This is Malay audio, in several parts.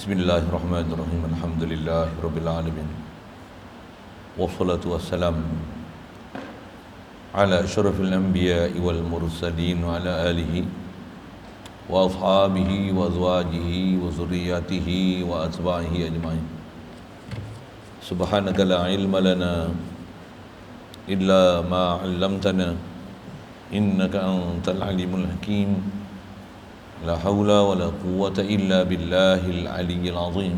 Bismillahirrahmanirrahim. Alhamdulillahirabbil alamin. Wassalatu wassalamu ala asyrafil anbiya'i wal mursalin wa ala alihi wa ashabihi wa azwajihi wa zurriyyatihi wa atba'ihi ajma'in. Subhanaka la ilma lana illa ma 'allamtana innaka antal alimul hakim. La haula wa la quwwata illa billahil aliyyil azim.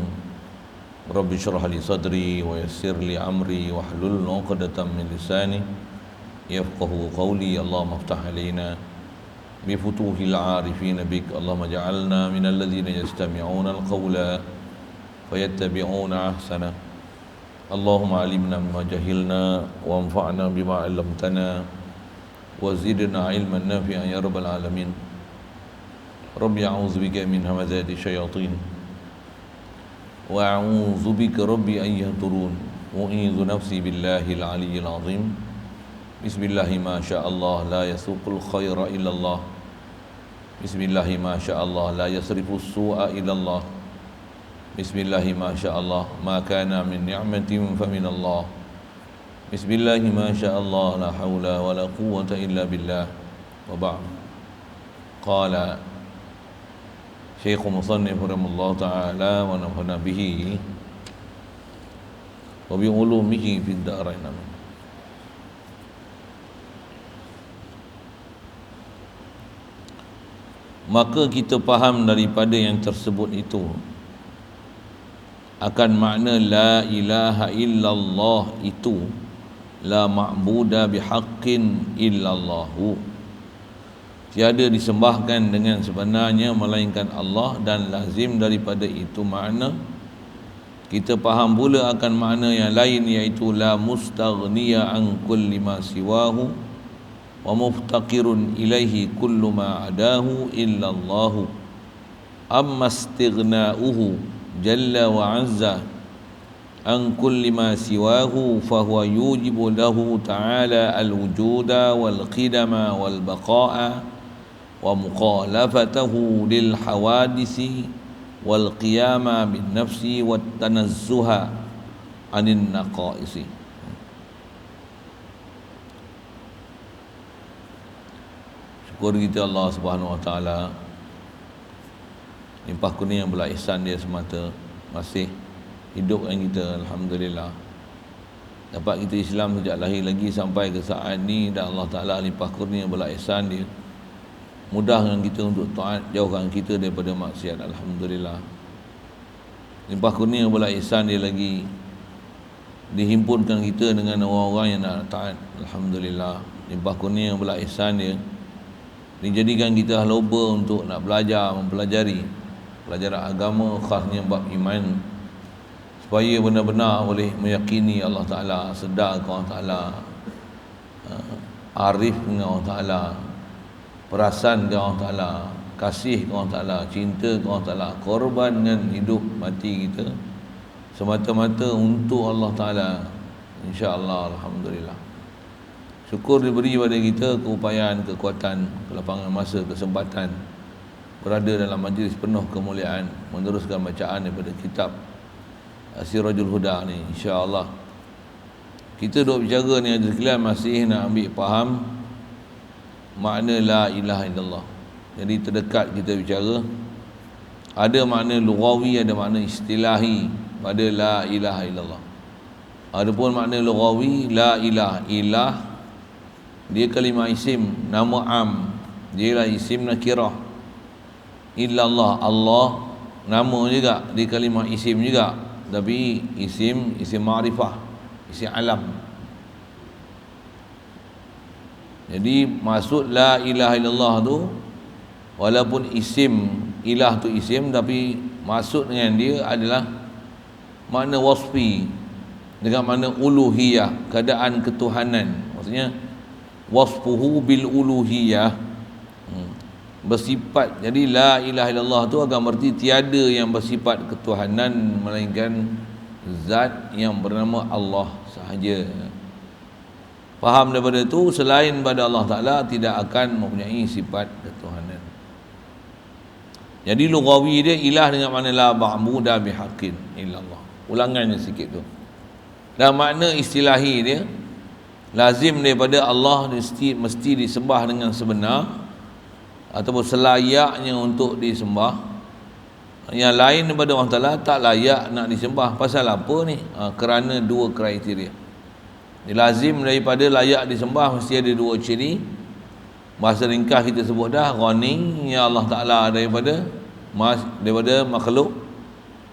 Rabbi shrah li sadri wa yassir li amri wa hlul 'uqdatam min lisani yafqahu qawli. Allahumma iftah alaina bi futuhil 'arifin bik. Allahumma ja'alna minal ladzina yastami'una al-qawla fayattabi'una ahsana. Allahumma 'allimna mimma jahilna wa anfa'na bima 'allamtana wa zidna 'ilman nafi'an ya rabbal alamin. Rabbi a'udzu bika min hamazati syayatin wa a'udzu bika rabbi an yahdurun. U'idzu nafsi billahil aliyyil azim. Bismillahi ma sya'allah la yasuqul khaira illa Allah. Bismillahi ma sya'allah la yasrifus su'a illa Allah. Bismillahi ma sya'allah ma kana min ni'matin fa min Allah. Bismillahi ma sya'allah la haula wa la quwwata illa billah. Wa ba'd. Qala Syekh Musannif rahimahullah ta'ala wa nafa'na bihi wa bi ulumihi fid darain. Maka kita faham daripada yang tersebut itu akan makna la ilaha illallah itu la ma'buda bihaqqin illallahu, tiada disembahkan dengan sebenarnya melainkan Allah, dan lazim daripada itu makna kita faham pula akan makna yang lain, iaitu la mustaghniya an kulli ma siwahu wa muftaqirun ilaihi kullu ma adahu illa Allah. Amma istighna'uhu jalla wa azza an kulli ma siwahu fahuwa yujibu lahu ta'ala al-wujuda wal qidama wal baqa'a wa mukhalafatahu lil hawadisi wal qiyama bin nafsi wat tanazzuha anin naqaisi. Syukur kita Allah Subhanahu wa taala, limpah kurnia belah ihsan dia semata, masih hidupkan kita, alhamdulillah. Dapat kita Islam sejak lahir lagi sampai ke saat ni, dan Allah Taala limpah kurnia belah ihsan dia, mudahkan kita untuk taat, jauhkan kita daripada maksiat, alhamdulillah. Limpah kurnia belah ihsan dia lagi, dihimpunkan kita dengan orang-orang yang nak taat, alhamdulillah. Limpah kurnia belah ihsan dia, dijadikan kita loba untuk nak belajar, mempelajari pelajaran agama, khasnya bab iman, supaya benar-benar boleh meyakini Allah Ta'ala, sedar ke Allah Ta'ala, arif dengan Allah Ta'ala, perasan ke Allah Ta'ala, kasih ke Allah Ta'ala, cinta ke Allah Ta'ala, korban dengan hidup mati kita semata-mata untuk Allah Ta'ala, insya-Allah, alhamdulillah. Syukur diberi pada kita keupayaan, kekuatan, kelapangan masa, kesempatan berada dalam majlis penuh kemuliaan, meneruskan bacaan daripada kitab Sirajul Huda ni, insya-Allah. Kita duk bicara ni ada sekalian masih nak ambil faham makna la ilaha illallah. Jadi terdekat kita bicara, ada makna lughawi, ada makna istilahi pada la ilaha illallah. Adapun makna lughawi, la ilah, ilah dia kalimah isim, nama am, dia lah isim nakirah. Illallah, Allah nama juga, dia kalimah isim juga, tapi isim ma'rifah, isim alam. Jadi maksud la ilaha illallah tu, walaupun isim ilah tu isim, tapi maksud dengan dia adalah makna wasfi, dengan makna uluhiyah, keadaan ketuhanan. Maksudnya wasfuhu bil uluhiyah, bersifat. Jadi la ilaha illallah tu agak berarti tiada yang bersifat ketuhanan melainkan zat yang bernama Allah sahaja. Faham daripada itu, selain pada Allah Ta'ala tidak akan mempunyai sifat ketuhanan. Jadi lughawi dia ilah dengan makna la ma'buda bihaqqin illallah. Ulangannya sikit tu. Dan makna istilahi dia lazim daripada Allah mesti disembah dengan sebenar ataupun selayaknya untuk disembah. Yang lain daripada Allah Ta'ala tak layak nak disembah. Pasal apa ni? Kerana dua kriteria. Lazim daripada layak disembah mesti ada dua ciri. Bahasa ringkas kita sebut dah, ghaniynya Allah Ta'ala daripada makhluk,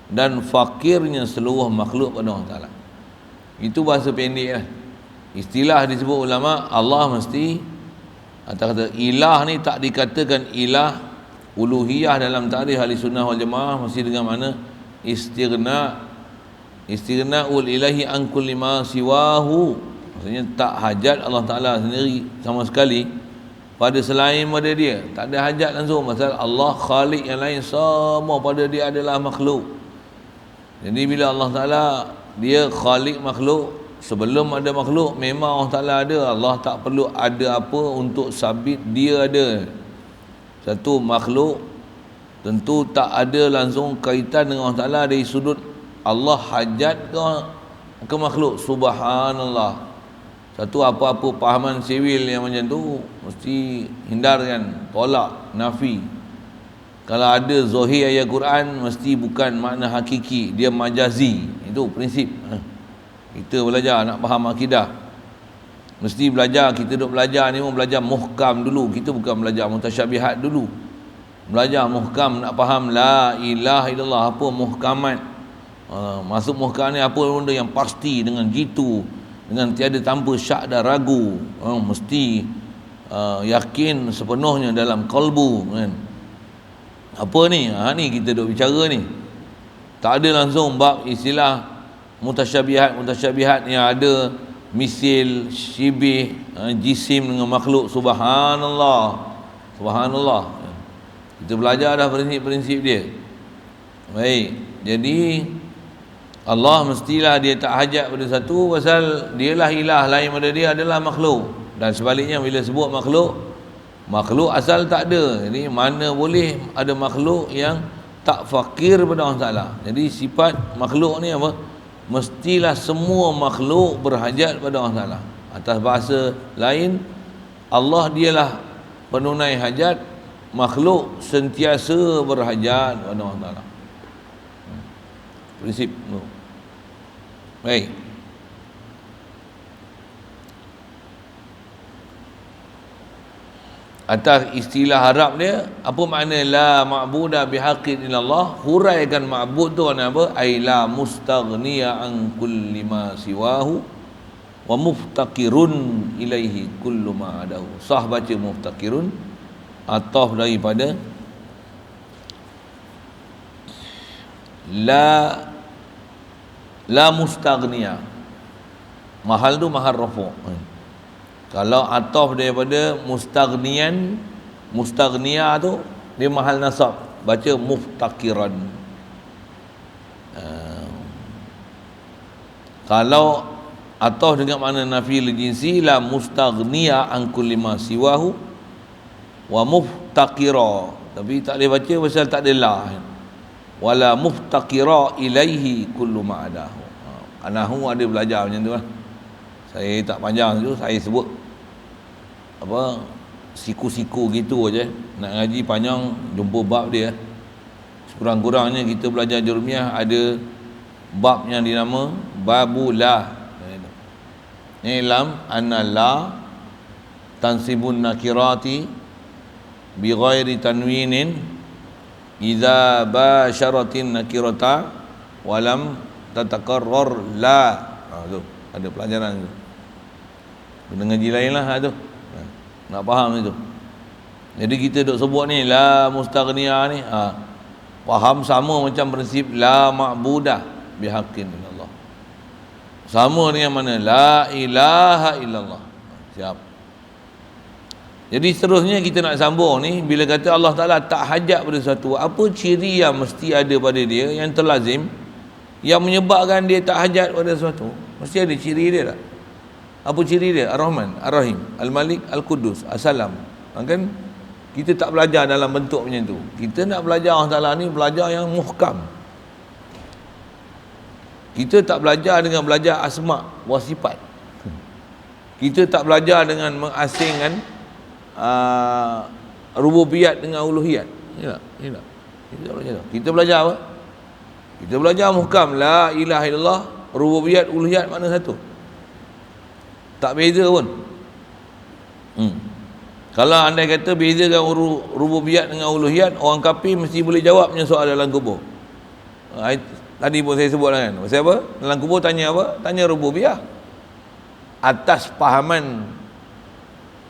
dan fakirnya seluruh makhluk pada Allah Ta'ala. Itu bahasa pendek lah. Istilah disebut ulama, Allah mesti, atau kata ilah ni tak dikatakan ilah uluhiyah dalam tarikh ahli sunnah wal jamaah, mesti dengan mana istighna'ul ilahi an kulli ma siwahu. Maksudnya tak hajat Allah Ta'ala sendiri sama sekali pada selain pada dia, tak ada hajat langsung. Pasal Allah khalik yang lain semua pada dia adalah makhluk. Jadi bila Allah Ta'ala dia khalik makhluk, sebelum ada makhluk memang Allah Ta'ala ada. Allah tak perlu ada apa untuk sabit dia ada. Satu makhluk tentu tak ada langsung kaitan dengan Allah Ta'ala dari sudut Allah hajat ke makhluk. Subhanallah. Satu apa-apa pahaman sivil yang macam tu mesti hindarkan, tolak, nafi. Kalau ada zahir ayat Quran mesti bukan makna hakiki, dia majazi. Itu prinsip. Kita belajar nak faham akidah, mesti belajar. Kita duk belajar ni belajar muhkam dulu. Kita bukan belajar mutasyabihat dulu. Belajar muhkam, nak faham la ilaha illallah, apa muhkamat. Masuk muhkam ni apa benda yang pasti dengan jitu, dengan tiada tanpa syak dan ragu. Mesti yakin sepenuhnya dalam kalbu kan. Apa ni? Ni kita duk bicara ni. Tak ada langsung bab istilah mutasyabihat yang ada misil, syibih, jisim dengan makhluk. Subhanallah. Kita belajar dah prinsip-prinsip dia. Baik. Jadi Allah mestilah dia tak hajat pada satu, pasal dialah ilah, lain pada dia adalah makhluk. Dan sebaliknya bila sebut makhluk asal tak ada. Jadi mana boleh ada makhluk yang tak fakir pada Allah Ta'ala. Jadi sifat makhluk ni apa? Mestilah semua makhluk berhajat pada Allah Ta'ala. Atas bahasa lain, Allah dialah penunai hajat, makhluk sentiasa berhajat pada Allah Ta'ala. Prinsip tu. Baik. Atas istilah Arab dia, apa makna la ma'buda bihaqqin illallah? Huraikan ma'bud tu makna apa? Ai la mustaghniya an kulli ma siwahu wa muftaqirun ilaihi kullu ma adahu. Sah baca muftaqirun, ataf daripada la mustaghniya. Mahal tu mahal rafu'. Kalau ataf daripada mustaghniya tu dia mahal nasab, baca muftakiran. Kalau ataf dengan makna nafi lil jinsi, la mustaghniya an kulli ma siwahu wa muftakira. Tapi tak boleh baca pasal tak ada la. Wala muftakira ilaihi kullu ma adahu. Anahu ada belajar macam tu lah. Saya tak panjang tu, saya sebut apa siku-siku gitu aja. Nak ngaji panjang jumpa bab dia. Sekurang-kurangnya kita belajar jurumiyah ada bab yang dinama babu la. Ilam anna la tansibun nakirati bi ghairi tanwinin idza basyaratin nakirata walam tatakarrar la. Tu ada pelajaran tu. Kena ngaji lain lah tu. Nak faham itu. Jadi kita duk sebut ni la mustaghniya ni, faham sama macam prinsip la ma'budah bihaqqin illallah. Sama dengan mana la ilaha illallah. Siap. Jadi seterusnya kita nak sambung ni, bila kata Allah Ta'ala tak hajat pada sesuatu, apa ciri yang mesti ada pada dia yang terlazim, yang menyebabkan dia tak hajat pada sesuatu? Mesti ada ciri dia tak? Apa ciri dia? Ar-Rahman, Ar-Rahim, Al-Malik, Al-Qudus, As-Salam. Kan Kita tak belajar dalam bentuk macam tu. Kita nak belajar Allah Ta'ala ni belajar yang muhkam. Kita tak belajar dengan belajar asma' wa sifat. Kita tak belajar dengan mengasingkan rububiyat dengan uluhiyat. Ya. Kita belajar apa? Kita belajar muhkam, la ilaha illallah, rububiyat, uluhiyat mana satu? Tak beza pun. Kalau anda kata bezakan rububiyat dengan uluhiyat, orang kafir mesti boleh jawab punya soal dalam kubur. Tadi pun saya sebut kan. Pasal apa? Dalam kubur tanya apa? Tanya rububiyah. Atas pahaman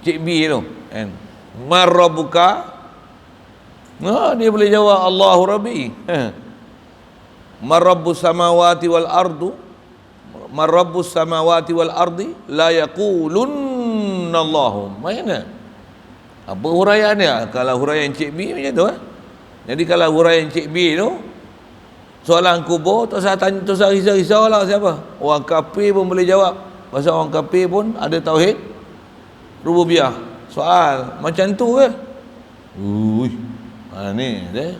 Cik B tu kan. Man rabbuka? Dia boleh jawab Allahu Rabbi. Man rabbus samawati wal ardu? Man rabbus samawati wal ardi? La yaqulunna Allahu. Mana? Apa huraian dia? Kalau huraian Cik B macam tu Jadi kalau huraian Cik B tu soalan kubur, tak usah risau lah siapa. Orang kafir pun boleh jawab. Pasal orang kafir pun ada tauhid rububiyah. Soal macam tu ke? Ni dia.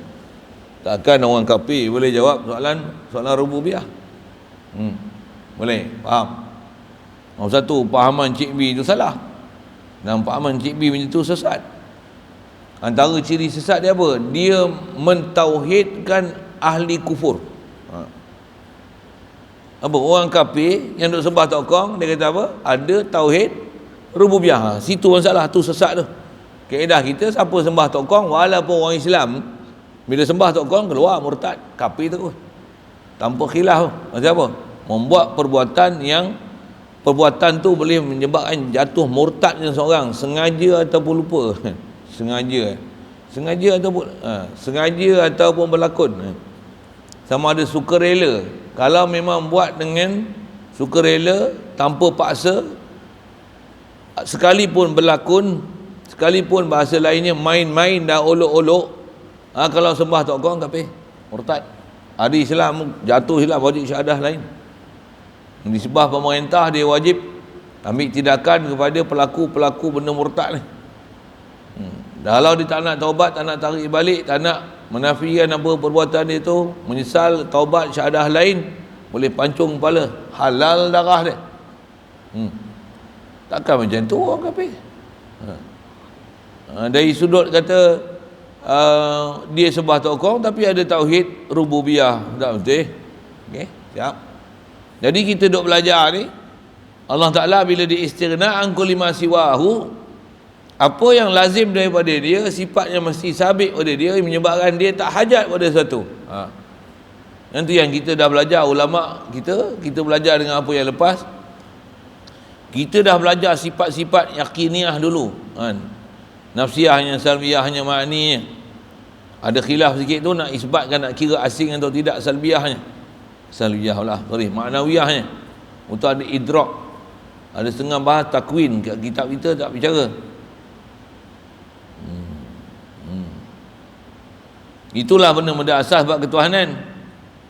Takkan orang kafir boleh jawab soalan rububiyah. Boleh, faham? Nombor satu, pahaman Cik B tu salah. Dan pahaman Cik B macam tu sesat. Antara ciri sesat dia apa? Dia mentauhidkan ahli kufur. Apa? Orang kafir yang duk sembah tokong, dia kata apa? Ada tauhid rububiyah. Situ masalah, tu sesat tu. Kaedah kita, siapa sembah tokong, walaupun orang Islam, bila sembah tokong keluar murtad, kafir terus. Tanpa khilaf. Maksud apa? Membuat perbuatan tu boleh menyebabkan jatuh murtadnya seorang, sengaja ataupun lupa. Sengaja ataupun berlakon. Sama ada sukarela. Kalau memang buat dengan sukarela tanpa paksa, sekalipun berlakon, sekalipun bahasa lainnya main-main dah olok-olok, kalau sembah tokong kafir, murtad. Ada Islam, jatuh Islam, wajib syahadah lain. Disembah pemerintah, dia wajib ambil tindakan kepada pelaku-pelaku benda murtad ni. Kalau dia tak nak taubat, tak nak tarik balik, tak nak menafikan apa perbuatan dia tu, menyesal, taubat, syahadah lain, boleh pancung kepala, halal darah dia. Takkan macam tu orang kafir. Dari sudut kata dia sembah tokong tapi ada tauhid rububiyah, tak betul? Okey, siap. Jadi kita duk belajar ni, Allah Ta'ala bila diistighna an kulli ma siwahu, apa yang lazim daripada dia, sifatnya mesti sabit pada dia, menyebabkan dia tak hajat pada satu. Itu yang kita dah belajar, ulama kita belajar dengan apa yang lepas. Kita dah belajar sifat-sifat yakiniyah dulu kan. Nafsiyahnya, salbiyahnya, makninya. Ada khilaf sikit tu nak isbatkan, nak kira asing atau tidak salbiyahnya. Salbiyah lah, maknawiyahnya. Untuk ada idrak. Ada setengah bahas takwin, kat kitab kita tak bicara. Itulah benda-benda asas bab ketuhanan.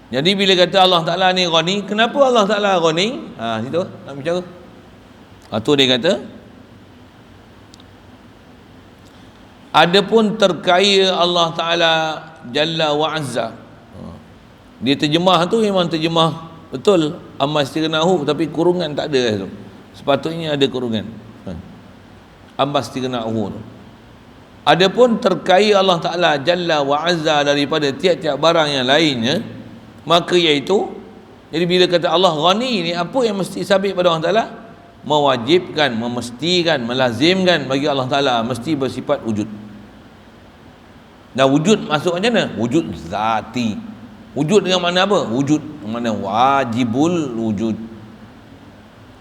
Jadi bila kata Allah Ta'ala ni ghani, kenapa Allah Ta'ala ghani? Situ nak bicara. Tu dia kata, adapun terkaya Allah Ta'ala Jalla wa Azza. Dia terjemah tu memang terjemah betul amma istighna'hu, tapi kurungan tak ada tu. Sepatutnya ada kurungan. Amma istighna'hu tu. Adapun terkaya Allah Ta'ala Jalla wa Azza daripada tiap-tiap barang yang lainnya, maka iaitu, jadi bila kata Allah ghani ni, apa yang mesti sabit pada Allah Ta'ala? Mewajibkan, memestikan, melazimkan bagi Allah Ta'ala mesti bersifat wujud. Dan wujud masuk macam mana? Wujud zati. Wujud dengan mana apa? Wujud mana wajibul wujud.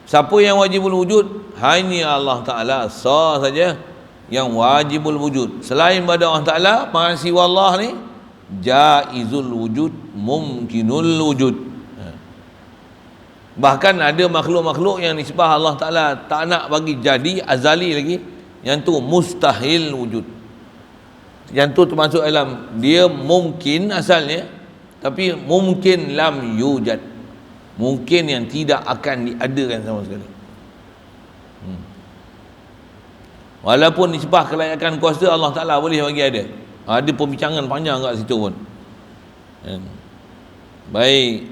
Siapa yang wajibul wujud? Hanya Allah Ta'ala sah saja yang wajibul wujud. Selain pada Allah Ta'ala, maha siwa Allah ni jaizul wujud, mumkinul wujud. Bahkan ada makhluk-makhluk yang nisbah Allah Ta'ala tak nak bagi jadi, azali lagi, yang tu mustahil wujud. Yang tu termasuk dalam dia mungkin asalnya, tapi mungkin lam yujad, mungkin yang tidak akan diadakan sama sekali. Walaupun nisbah kelayakan kuasa Allah Ta'ala boleh bagi ada. Ada pembincangan panjang kat situ pun. Baik.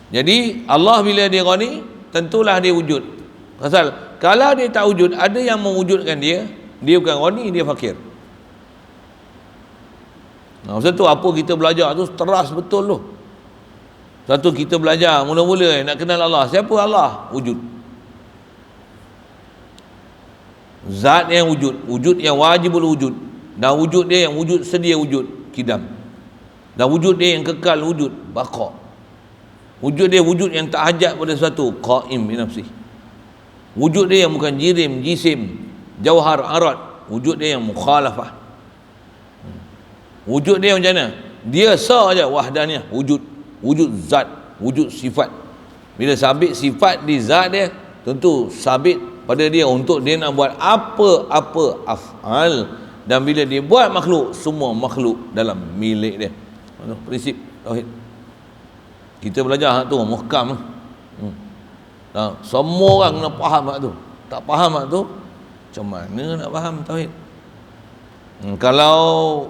Jadi Allah bila dia ghani, tentulah dia wujud. Pasal kalau dia tak wujud, ada yang mewujudkan dia bukan ghani, dia fakir. Maksud tu apa kita belajar tu teras betul tu. Satu kita belajar mula-mula nak kenal Allah. Siapa Allah? Wujud. Zat yang wujud, wujud yang wajibul wujud. Dan wujud dia yang wujud sedia wujud, kidam. Dan wujud dia yang kekal wujud, baqa. Wujud dia wujud yang tak hajat pada sesuatu, qaim bi nafsih. Wujud dia yang bukan jirim, jisim, jauhar, arad. Wujud dia yang mukhalafah. Wujud dia macam mana? Dia sahaja wahdaniyah, wujud zat, wujud sifat. Bila sabit sifat di zat dia, tentu sabit pada dia untuk dia nak buat apa-apa af'al. Dan bila dia buat makhluk, semua makhluk dalam milik dia. Prinsip tauhid. Kita belajar hak tu muhkam. Semua orang kena faham hak tu. Tak faham hak tu, macam mana nak faham tauhid? Kalau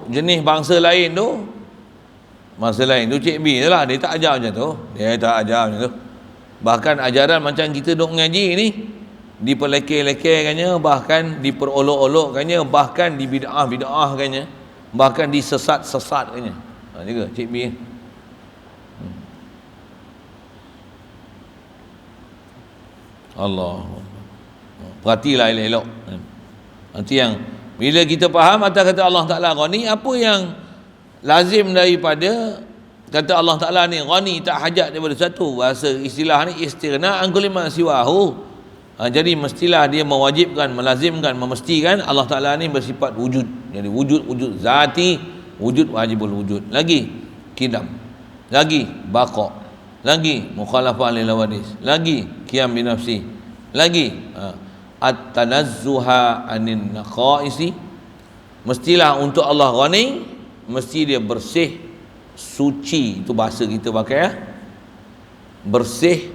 jenis bangsa lain tu, Cik B je lah, dia tak ajar macam tu. Bahkan ajaran macam kita duk ngaji ni, diperlekeh-lekehkannya, bahkan diperolok-olokkannya, bahkan dibid'ah-bid'ahkannya, bahkan disesat-sesatkannya. Juga Cik B. Allah. Perhatilah elok-elok. Nanti yang bila kita faham atas kata Allah Ta'ala ghani, apa yang lazim daripada kata Allah Ta'ala ni ghani, tak hajat daripada satu. Bahasa istilah ni istighna an kulli ma siwahu. Jadi mestilah dia mewajibkan, melazimkan, memestikan Allah Ta'ala ni bersifat wujud. Jadi wujud zati, wujud wajibul wujud. Lagi kidam, lagi baqa, lagi mukhalafah lil lawadis, lagi qiyam bi nafsi, lagi at-tanazzuha anin naqaisi. Mestilah untuk Allah ghani, mesti dia bersih, suci. Itu bahasa kita pakai bersih.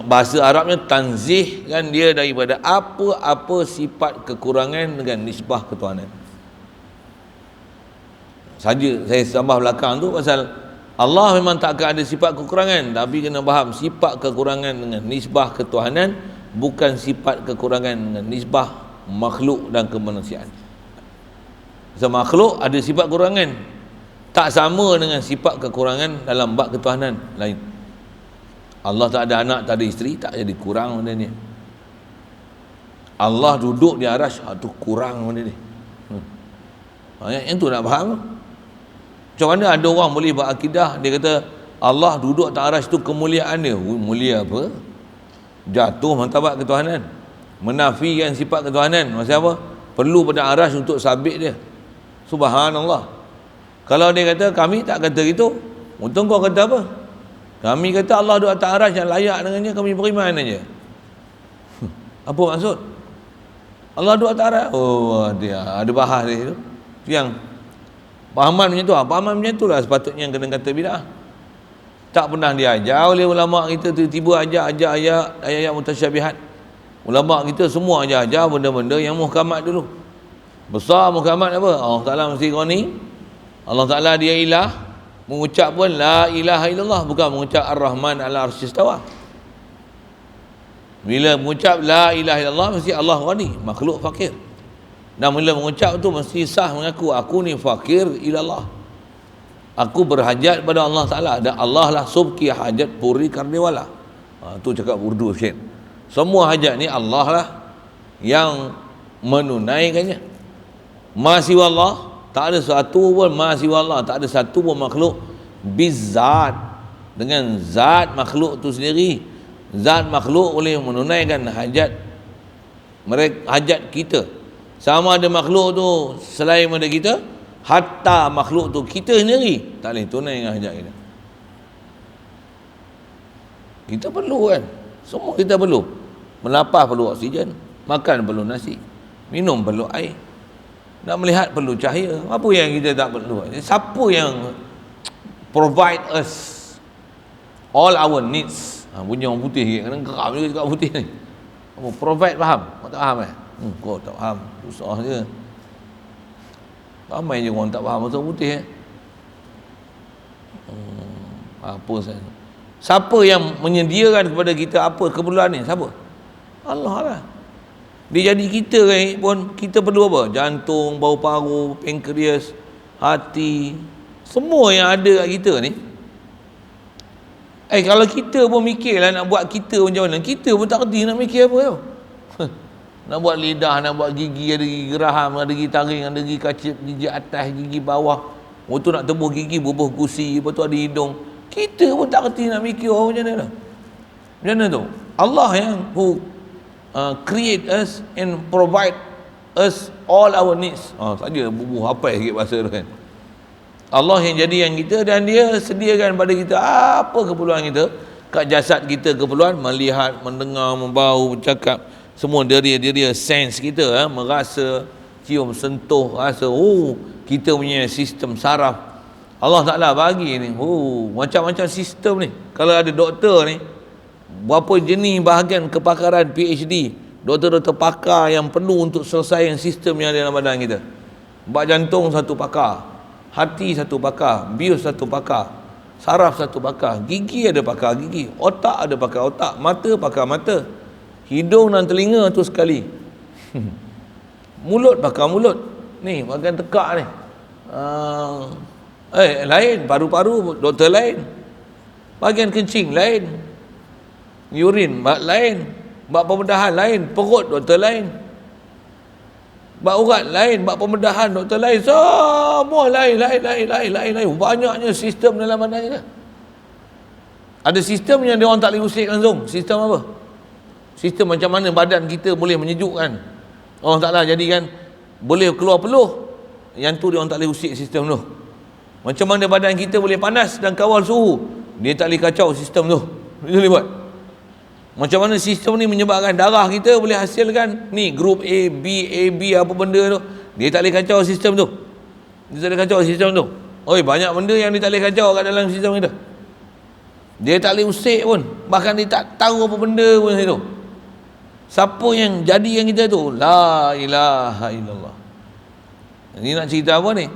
Bahasa Arabnya tanzih, kan, dia daripada apa-apa sifat kekurangan dengan nisbah ketuhanan. Saja saya tambah belakang tu pasal Allah memang tak akan ada sifat kekurangan, tapi kena faham sifat kekurangan dengan nisbah ketuhanan bukan sifat kekurangan dengan nisbah makhluk dan kemanusiaan. So, makhluk ada sifat kekurangan, tak sama dengan sifat kekurangan dalam bab ketuhanan lain. Allah tak ada anak, tak ada isteri, tak jadi kurang benda ni. Allah duduk di arasy, tu kurang benda ni. Yang tu nak faham. Macam mana ada orang boleh berakidah, dia kata Allah duduk atas arasy tu kemuliaan dia. Mulia apa? Jatuh martabat ketuhanan, menafikan sifat ketuhanan. Maksud apa? Perlu pada arasy untuk sabit dia. Subhanallah. Kalau dia kata kami tak kata gitu, untung kau kata apa? Kami kata Allah duduk atas arasy yang layak dengannya, kami beriman aja. Apa maksud? Allah duduk atas arasy. Oh, dia ada bahas dia tu. Yang pahaman macam tu, pahaman macam tu lah sepatutnya yang kena kata bid'ah. Tak pernah diajar oleh ulama kita, tiba-tiba ajar ayat-ayat mutasyabihat. Ulama kita semua ajar benda-benda yang muhkamat dulu. Besar muhkamat apa? Allah Ta'ala mesti ghani, Allah Ta'ala dia ilah. Mengucap pun la ilaha illallah, bukan mengucap ar-Rahman ala arsy istawa. Bila mengucap la ilaha illallah mesti Allah ghani, makhluk fakir. Dan bila mengucap tu mesti sah mengaku aku ni fakir ilallah, aku berhajat pada Allah Ta'ala, dan Allah lah subki hajat puri karniwala. Tu cakap Urdu Syed. Semua hajat ni Allah lah yang menunaikannya. Masih Allah, tak ada satu pun masih Allah, tak ada satu pun makhluk bizat, dengan zat makhluk tu sendiri. Zat makhluk boleh menunaikan hajat mereka, hajat kita. Sama ada makhluk tu selain daripada kita, hatta makhluk tu kita sendiri tak boleh tunai dengan hajat kita. Kita perlu kan, semua kita perlu. Melapar perlu oksigen, makan perlu nasi, minum perlu air, nak melihat perlu cahaya. Apa yang kita tak perlu? Siapa yang provide us all our needs? Bunyi orang putih, kadang geram juga cakap putih ni. Provide, faham? Tak faham Kau tak faham, susah je. Ramai je orang tak faham pasal putih. Apa saya? Siapa yang menyediakan kepada kita apa keperluan ni? Siapa? Allah lah. Dia jadi kita pun, kita perlu apa? Jantung, bau paru, pankreas, hati, semua yang ada kat kita ni. Kalau kita pun mikirlah nak buat kita macam mana, kita pun tak kerti nak mikir apa tau. Nak buat lidah, nak buat gigi, ada gigi geraham, ada gigi taring, ada gigi kacip, gigi atas, gigi bawah. Waktu nak tembus gigi, bubuh gusi, lepas tu ada hidung. Kita pun tak kerti nak mikir macam mana. Macam mana tu? Allah yang who create us and provide us all our needs. Saja bubuh hafal sikit bahasa tu kan. Allah yang jadi yang kita, dan dia sediakan pada kita apa keperluan kita. Kat jasad kita keperluan melihat, mendengar, membau, bercakap, semua dia sense kita, merasa, cium, sentuh, rasa. Kita punya sistem saraf Allah Ta'ala bagi ni, macam-macam sistem ni. Kalau ada doktor ni, berapa jenis bahagian kepakaran PhD, doktor-doktor pakar yang perlu untuk selesaikan sistem yang ada dalam badan kita. Bak jantung satu pakar, hati satu pakar, bius satu pakar, saraf satu pakar, gigi ada pakar gigi, otak ada pakar otak, mata pakar mata, hidung dan telinga tu sekali, mulut pakar mulut, ni bahagian tekak ni, lain, paru-paru doktor lain, bahagian kencing lain, urin lain, bak pembedahan lain, perut doktor lain, bak urat lain, bak pembedahan doktor lain, semua lain. Banyaknya sistem dalam badan kita. Ada sistem yang dia orang tak boleh usik langsung. Sistem apa? Sistem macam mana badan kita boleh menyejukkan. Allah Ta'ala jadikan boleh keluar peluh, yang tu dia orang tak boleh usik sistem tu. Macam mana badan kita boleh panas dan kawal suhu, dia tak boleh kacau sistem tu. Dia boleh buat. Macam mana sistem ni menyebabkan darah kita boleh hasilkan ni grup A, B, AB apa benda tu, dia tak boleh kacau sistem tu. Dia tak boleh kacau sistem tu. Banyak benda yang dia tak boleh kacau kat dalam sistem kita. Dia tak boleh usik pun. Bahkan dia tak tahu apa benda pun situ. Siapa yang jadi yang kita tu? La ilaha illallah. Ini nak cerita apa ni?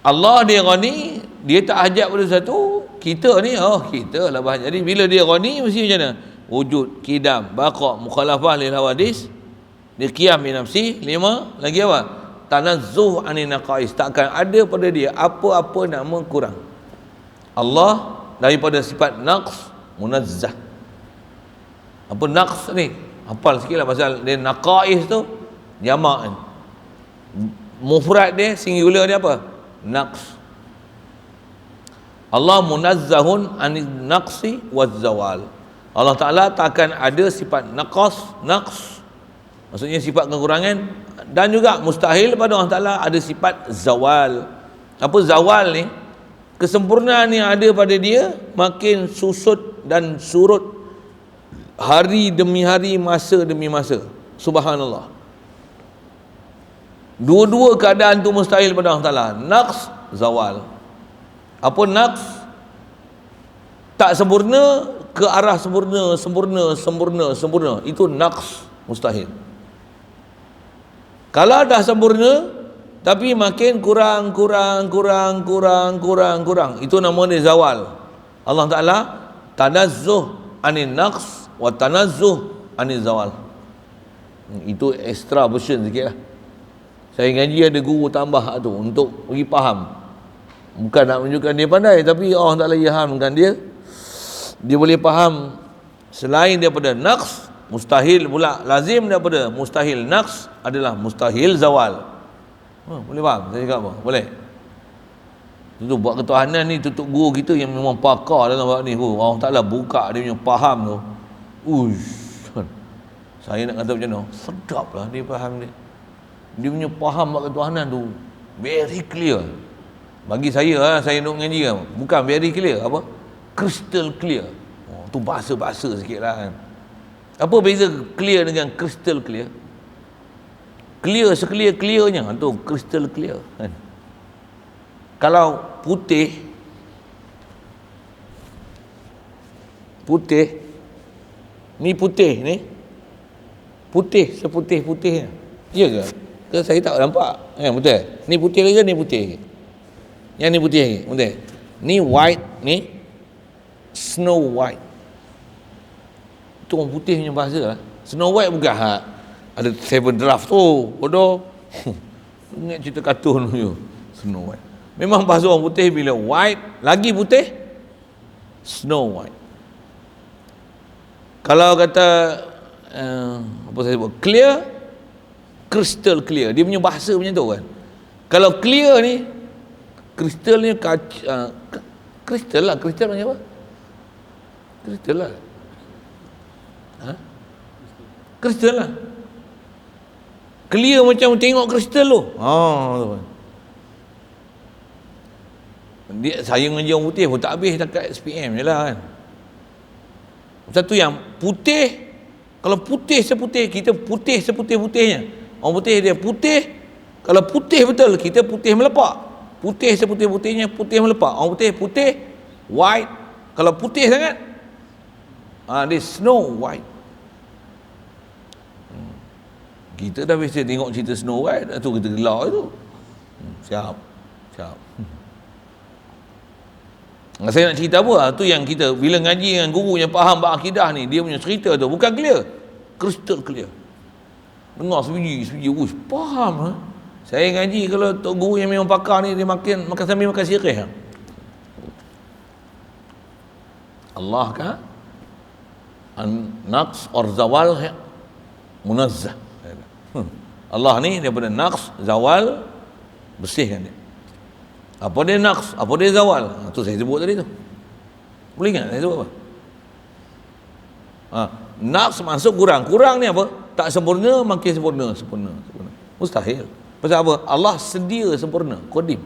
Allah dia Ghani, dia tak hajat pada satu. Kita ni, kita lah bahan. Jadi bila dia Ghani, mesti macam mana? Wujud, kidam, baqa', mukhalafah lil hawadis, dia qiyam bi nafsi, 5, lagi apa? Tanazzuh anin naqais, takkan ada pada dia apa-apa nama kurang. Allah daripada sifat naqs, munazzah. Apa naqs ni? Hafal sikitlah pasal dia naqais tu jamak ni. Mufrad dia, singular dia apa? Naqs. Allah munazzahun anin naqsi waz zawal. Allah Ta'ala takkan ada sifat naqs, maksudnya sifat kekurangan, dan juga mustahil pada Allah Ta'ala ada sifat zawal. Apa zawal ni? Kesempurnaan yang ada pada dia makin susut dan surut hari demi hari, masa demi masa. Subhanallah. Dua-dua keadaan tu mustahil pada Allah Ta'ala. Naqs, zawal. Apa naqs? Tak sempurna ke arah sempurna. Itu naqs, mustahil. Kalau dah sempurna tapi makin kurang, itu nama dia zawal. Allah Ta'ala tanazzuh anin naqs wa tanazzuh anin zawal. Itu extra version sikit lah. Saya ngaji ada guru tambah tu untuk bagi faham. Bukan nak menunjukkan dia pandai, tapi Allah Ta'ala ilhamkan dia. Dia boleh faham selain daripada naqs, mustahil pula lazim daripada mustahil naqs adalah mustahil zawal. Boleh faham saya cakap apa? Boleh. Itu buat ketuhanan ni tutup guru kita yang memang pakar dalam bab ni. Allah Ta'ala buka dia punya faham tu. Saya nak kata macam mana? Sedap lah dia faham dia. Dia punya faham bab ketuhanan tu very clear. Bagi saya nak ngaji kan, bukan very clear, apa? Crystal clear. Tu bahasa-bahasa sikit lah kan. Apa beza clear dengan crystal clear? Clear seclear-clearnya tu crystal clear kan. Kalau putih ni putih seputih-putihnya. Ya ke? Ke saya tak nampak. Betul? Ni putih ke ni putih? Yang ni putih lagi. Betul? Ni white, ni Snow White. Itu orang putih punya bahasa lah. Snow White bukan ada Seven Dwarfs tu. Bodoh. Ingat cerita kartun tu. Snow White. Memang bahasa orang putih bila white lagi putih, Snow White. Kalau kata apa saya sebut, clear, crystal clear. Dia punya bahasa macam tu kan. Kalau clear ni, crystal ni crystal lah. Crystal macam apa? Crystal lah. Crystal lah. Clear macam tengok crystal tu. Dia saya mengaji orang putih pun tak habis dekat SPM je lah kan. Satu yang putih, kalau putih seputih, kita putih seputih-putihnya. Orang putih dia putih, kalau putih betul, kita putih melepak. Putih seputih-putihnya, putih melepak. Orang putih, putih, white. Kalau putih sangat, dia Snow White. Kita dah biasa tengok cerita Snow White, tu kita gelak tu. Siap. Saya nak cerita apa? Tu yang kita bila ngaji dengan guru yang faham bab akidah ni, dia punya cerita tu bukan clear, crystal clear. Dengar sebiji, faham. Saya ngaji kalau tok guru yang memang pakar ni, dia makan sambil makan sirih. Allah kan naqs or zawal munazzah. Allah ni daripada naqs, zawal, bersihkan dia. Apa dia naqs, apa dia zawal? Tu saya sebut tadi tu. Boleh ingat saya sebut apa? Naqs masuk kurang. Kurang ni apa? Tak sempurna, makin sempurna. Mustahil. Pasal apa? Allah sedia sempurna, qadim.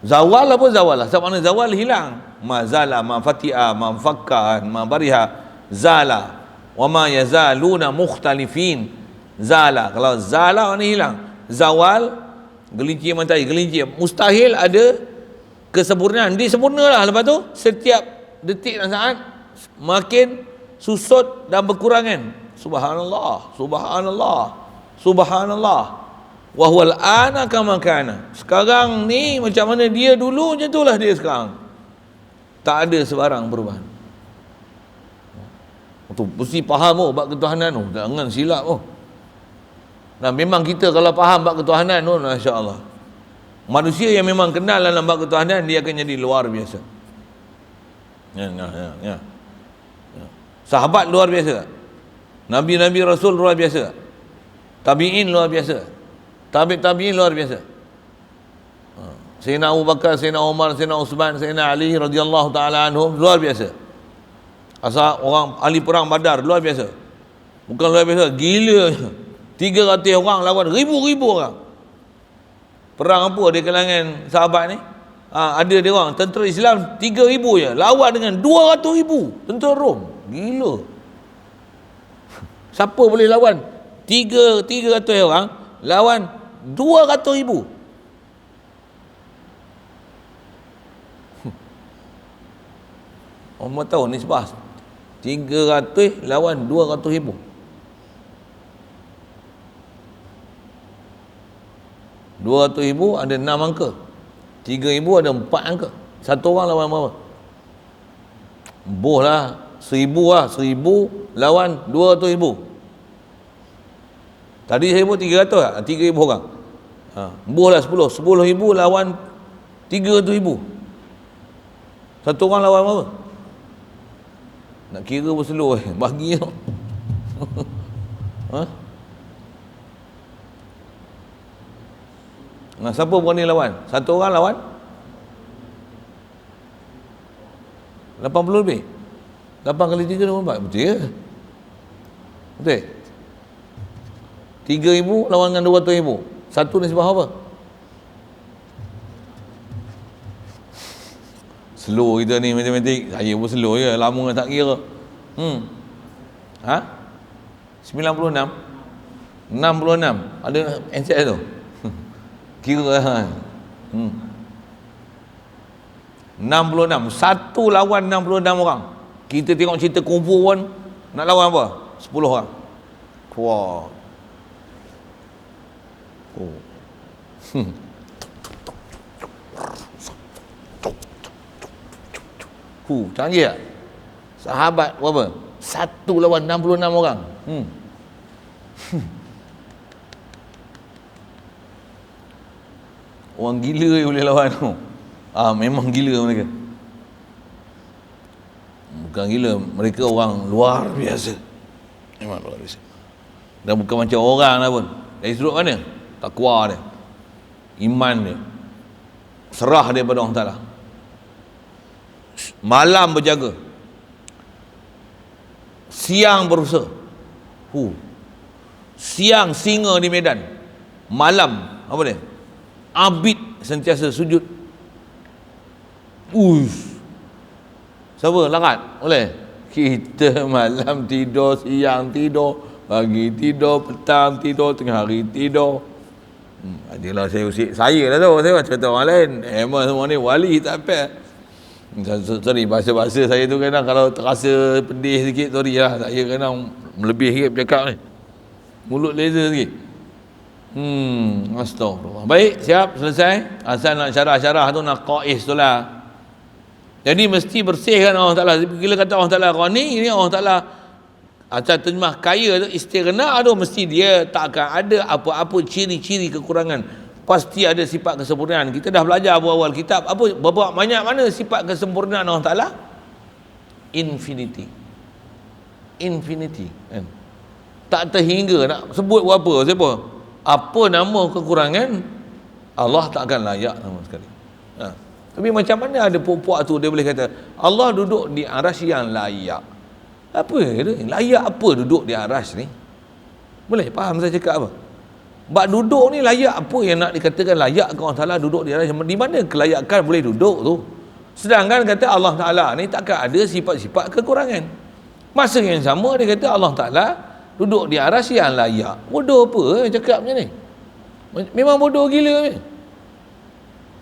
Zawal apa zawal? Sebab mana zawal hilang? Ma zala, ma fati'a, ma fakka, ma bariha, zala. Wa ma yazaluna mukhtalifin. Zala. Kalau zala ni hilang. Zawal, gelincir matahari, mustahil ada kesempurnaan. Dia sempurnalah. Lepas tu setiap detik dan saat makin susut dan berkurangan. Subhanallah. Wa huwal ana kama kana. Sekarang ni macam mana dia dulu, macam itulah dia sekarang. Tak ada sebarang perubahan. Tu mesti faham bab ketuhanan tu. Jangan silap Nah, memang kita kalau faham bab ketuhanan tu, masya-Allah. Manusia yang memang kenal dalam bab ketuhanan, dia akan jadi luar biasa. Ya. Sahabat luar biasa. Nabi-nabi Rasul luar biasa. Tabi'in luar biasa. Tabi'in luar biasa. Sayyidina Abu Bakar, Sayyidina Umar, Sayyidina Uthman, Sayyidina Ali radhiyallahu taala anhum luar biasa. Asal orang ahli perang Badar luar biasa. Bukan luar biasa, gila. 300 orang lawan ribu-ribu orang. Perang apa di kalangan sahabat ni? Ada dia orang tentera Islam 3,000 je lawan dengan 200,000 tentera Rom. Gila. Siapa boleh lawan 300 orang lawan 200,000? Orang tahu ni sebab 300 lawan 200,000. 200,000 ada 6 angka. 3,000 ada 4 angka. Satu orang lawan berapa? Boh lah 1,000 lah. 1,000 lawan 200,000. Tadi saya sebut 300 lah. 3,000 orang. Boh lah 10. 10,000 lawan 300,000. Satu orang lawan berapa? Nak kira pun slow bagi Nah, siapa berani lawan? Satu orang lawan 80 lebih. 8 kali 3 24. Betul ke? Betul? 3,000 lawan dengan 200,000. Satu ni sebab apa? Slow kita ni matematik. Saya pun slow je. Lama tak kira. 96. 66. Ada answer tu. Kira 66. Satu lawan 66 orang. Kita tengok cerita kungfu pun nak lawan apa? 10 orang. Wah. Oh. Canggih tak? Sahabat berapa? 1 lawan 66 orang. Orang gila yang boleh lawan tu. Memang gila mereka. Bukan gila, mereka orang luar biasa. Memang luar biasa. Dan bukan macam orang lah pun. Dari sudut mana? Takwa dia, iman dia, serah dia pada Allah Ta'ala. Malam berjaga, siang berusaha. Siang singa di medan, malam apa dia? Abid sentiasa sujud. Siapa larat? Boleh? Kita malam tidur, siang tidur, pagi tidur, petang tidur, tengah hari tidur. Adalah saya usik saya lah tu, saya cerita orang lain. Emang semua ni wali tak apa. Sorry, bahasa-bahasa saya tu kadang kalau terasa pedih sikit, sorry lah. Saya kadang melebih sikit bercakap ni. Mulut laser sikit. Astagfirullah. Baik, siap, selesai. Asal nak syarah-syarah tu, nak qais tu lah. Jadi mesti bersihkan Allah Ta'ala. Bila kata Allah Ta'ala Ghani, ini Allah Ta'ala asal terjemah kaya tu, istighna tu mesti dia tak akan ada apa-apa ciri-ciri kekurangan. Pasti ada sifat kesempurnaan. Kita dah belajar awal-awal kitab. Berapa banyak mana sifat kesempurnaan Allah Ta'ala? Infinity kan? Tak terhingga. Nak sebut berapa, siapa? Apa nama kekurangan, Allah tak akan layak sama sekali. Tapi macam mana ada puak-puak tu dia boleh kata Allah duduk di arasy yang layak. Apa dia? Layak apa duduk di arasy ni? Boleh faham saya cakap apa? Bab duduk ni layak apa yang nak dikatakan layak ke Allah Ta'ala duduk di arasy? Di mana kelayakan boleh duduk tu? Sedangkan kata Allah Ta'ala ni takkan ada sifat-sifat kekurangan. Masa yang sama dia kata Allah Ta'ala duduk di arasy yang layak. Bodoh apa cakap macam ni? Memang bodoh gila ni.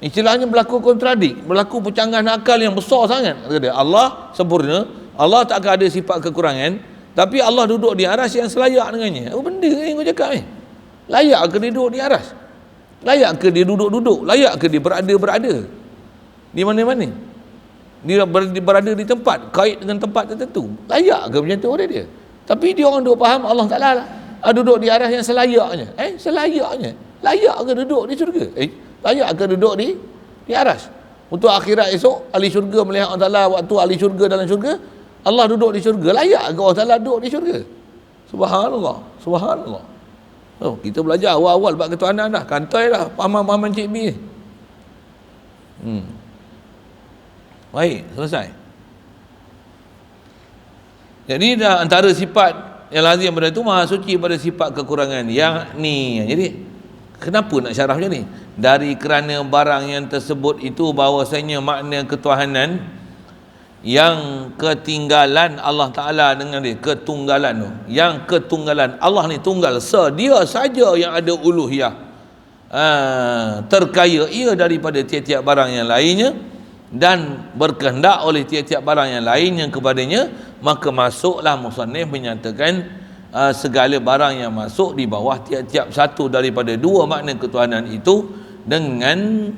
Istilahnya berlaku kontradik, berlaku percanggahan akal yang besar sangat. Kata Allah sempurna, Allah tak akan ada sifat kekurangan, tapi Allah duduk di arasy yang selayak dengannya. Apa benda ni kau cakap ni? Layak ke dia duduk di arasy? Layak ke dia duduk-duduk? Layak ke dia berada-berada? Di mana-mana? Dia berada di tempat, kait dengan tempat tertentu. Layak ke macam tu dia? Tapi dia orang duk faham Allah Ta'ala duduk di arasy yang selayaknya. Selayaknya. Layak ke duduk di syurga? Layak ke duduk di arasy? Untuk akhirat esok, ahli syurga melihat Allah Ta'ala waktu ahli syurga dalam syurga, Allah duduk di syurga. Layak ke Allah Ta'ala duduk di syurga? Subhanallah, subhanallah. Kita belajar awal-awal bab ketuhanan dah, kantai dah pahaman-pahaman Cik B. Baik, selesai. Jadi dah antara sifat yang lazim pada itu Maha Suci pada sifat kekurangan. Yang ni, jadi kenapa nak syarah macam ni? Dari kerana barang yang tersebut itu bahawasanya makna ketuhanan yang ketinggalan Allah Ta'ala dengan dia, ketunggalan tu, yang ketunggalan Allah ni tunggal, dia saja yang ada uluhiyah, terkaya ia daripada tiap-tiap barang yang lainnya dan berkehendak oleh tiap-tiap barang yang lainnya kepadanya, maka masuklah musannif menyatakan segala barang yang masuk di bawah tiap-tiap satu daripada dua makna ketuhanan itu dengan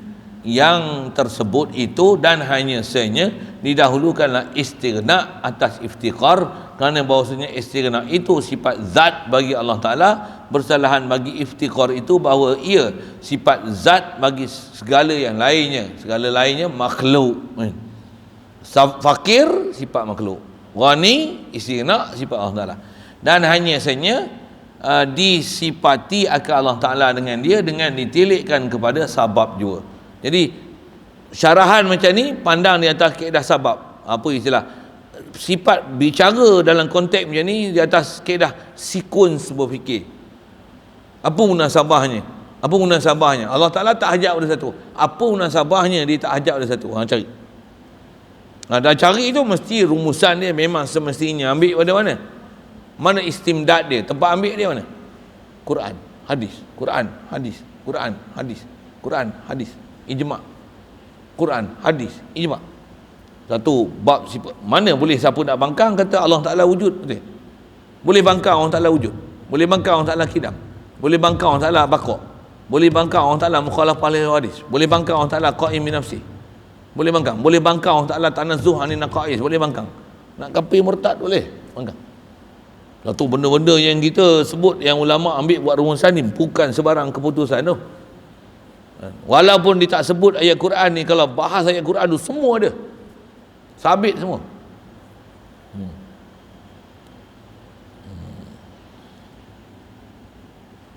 yang tersebut itu, dan hanya sahaja didahulukanlah istighna atas iftiqar, kerana bahawasanya istighna itu sifat zat bagi Allah Ta'ala, bersalahan bagi iftiqar itu bahawa ia sifat zat bagi segala yang lainnya makhluk. Fakir sifat makhluk, ghani istighna sifat Allah Ta'ala, dan hanya sahaja disifati akan Allah Ta'ala dengan dia dengan ditilikkan kepada sabab juga. Jadi syarahan macam ni pandang di atas kaedah sabab. Apa istilah? Sifat bicara dalam konteks macam ni di atas kaedah sekuens berfikir. Apa munasabahnya? Apa munasabahnya? Allah Ta'ala tak hajat pada satu. Apa munasabahnya dia tak hajat pada satu? Cari. Dan cari itu mesti rumusan dia memang semestinya ambil pada mana? Mana istimdad dia? Tempat ambil dia mana? Quran, hadis, Quran, hadis, Quran, hadis, Quran, hadis, ijma'. Quran, hadis, ijma'. Satu bab sifat. Mana boleh siapa nak bangkang kata Allah Ta'ala wujud, betul? Boleh bangkang Allah Ta'ala wujud, boleh bangkang Allah Ta'ala kidam, boleh bangkang Allah Ta'ala baqa', boleh bangkang Allah Ta'ala mukhalafah lil hadis, boleh bangkang Allah Ta'ala qa'im bi nafsi, boleh bangkang Allah Ta'ala tanazzuh anin naqais, boleh bangkang. Nak kafir murtad boleh bangkang. Lepas tu benda-benda yang kita sebut yang ulama ambil buat rumusan ni bukan sebarang keputusan tu. Walaupun dia tak sebut ayat Quran ni, kalau bahas ayat Quran tu semua ada sabit semua.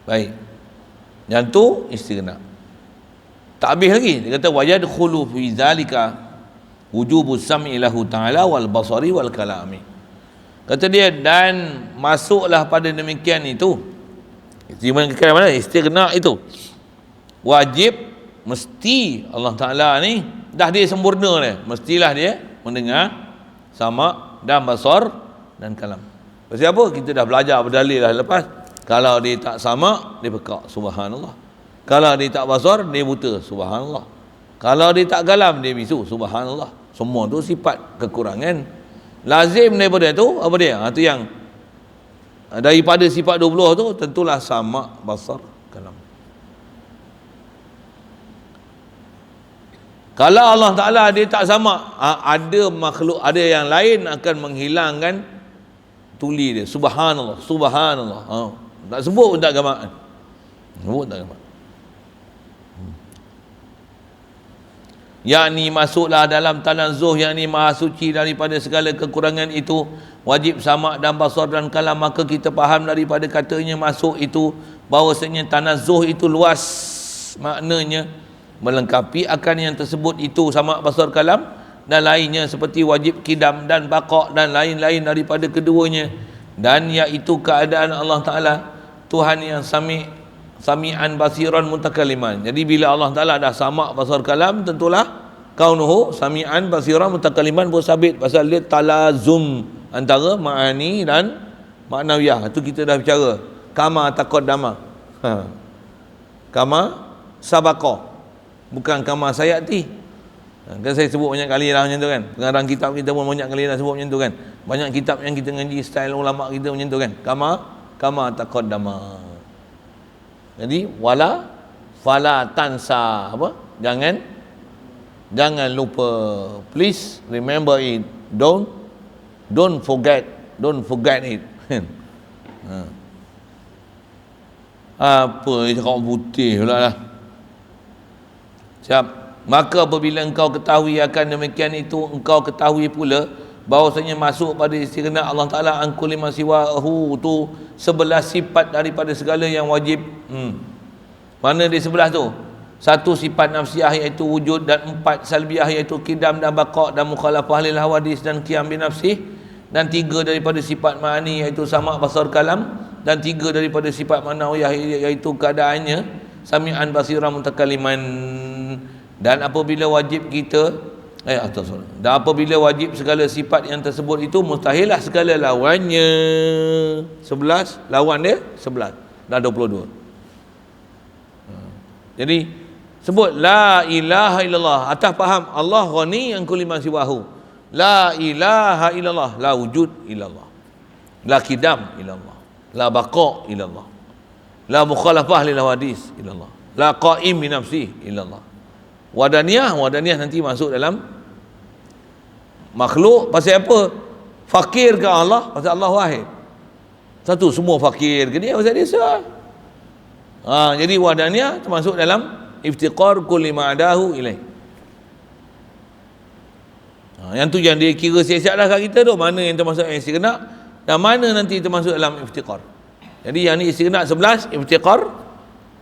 Baik, yang tu istighna. Tak habis lagi, dia kata wa yadkhulu fi zalika wujubus sam'i lahu ta'ala wal basari wal kalami. Kata dia, dan masuklah pada demikian itu, mana istighna itu wajib, mesti Allah Ta'ala ni dah dia sempurna dia, mestilah dia mendengar, sama dan basar dan kalam. Pasal apa? Kita dah belajar berdalil dah lepas. Kalau dia tak sama, dia pekak, subhanallah. Kalau dia tak basar, dia buta, subhanallah. Kalau dia tak kalam, dia bisu, subhanallah. Semua tu sifat kekurangan. Lazim daripada tu apa dia? Itu yang daripada sifat 20 tu tentulah sama, basar, kalam. Kalau Allah Ta'ala dia tak sama, ada makhluk, ada yang lain akan menghilangkan tuli dia, subhanallah, subhanallah. Tak sebut pun tak gamak. Sebut tak gamak. Yakni masuklah dalam tanazzuh, yakni maha suci daripada segala kekurangan itu, wajib sama dan basar dan kalam. Maka kita faham daripada katanya masuk itu bahawasanya tanazzuh itu luas, maknanya melengkapi akan yang tersebut itu, sama basar kalam dan lainnya seperti wajib kidam dan baqa' dan lain-lain daripada keduanya, dan iaitu keadaan Allah Ta'ala Tuhan yang sami'an basiran mutakaliman. Jadi bila Allah Ta'ala dah sama basar kalam, tentulah kaunuhu sami'an basiran mutakaliman pun sabit, pasal dia talazum antara ma'ani dan ma'nawiyah. Itu kita dah bicara kama taqaddama, kama sabaqa, bukan kama sayati. Kan saya sebut banyak kali lah macam tu kan, pengarang kitab kita pun banyak kali dah sebut macam tu kan, banyak kitab yang kita ngaji style ulama kita macam tu kan, kama taqaddama. Jadi wala fala tansa, apa, jangan lupa, please remember it, don't forget it. Apa cakap putih pula lah. Siap. Maka apabila engkau ketahui akan demikian itu, engkau ketahui pula bahawasanya masuk pada istighna Allah Ta'ala angkul lima siwahu tu 11 sifat daripada segala yang wajib. Mana di sebelah tu? 1 sifat nafsiyah iaitu wujud, dan 4 salbiyah iaitu kidam dan baqa' dan mukhalafah lil hawadis dan qiyam bi nafsih, dan 3 daripada sifat ma'ani iaitu sama basar kalam, dan 3 daripada sifat ma'nawiyah iaitu keadaannya sami'an basiran mutakaliman. Dan apabila wajib kita dan apabila wajib segala sifat yang tersebut itu, mustahillah segala lawannya. 11 lawan dia 11, dah 22. Jadi sebut la ilaha illallah, atas faham Allah ghani an kulli ma siwahu. La ilaha illallah, la wujud illallah, la kidam illallah, la baqa illallah, la mukhalafah lil hadis illallah, la qa'im bi nafsi illallah. Wadaniyah nanti masuk dalam makhluk. Pasal apa? Fakir ke Allah? Pasal Allah wahid. Satu, semua fakir ke dia? Pasal dia sah. Jadi wadaniyah termasuk dalam iftiqar kulli ma'adahu ilaih. Yang tu yang dia kira siap-siap dah kat kita tu, mana yang termasuk yang istighna dan mana nanti termasuk dalam iftiqar. Jadi yang ni istighna 11, iftiqar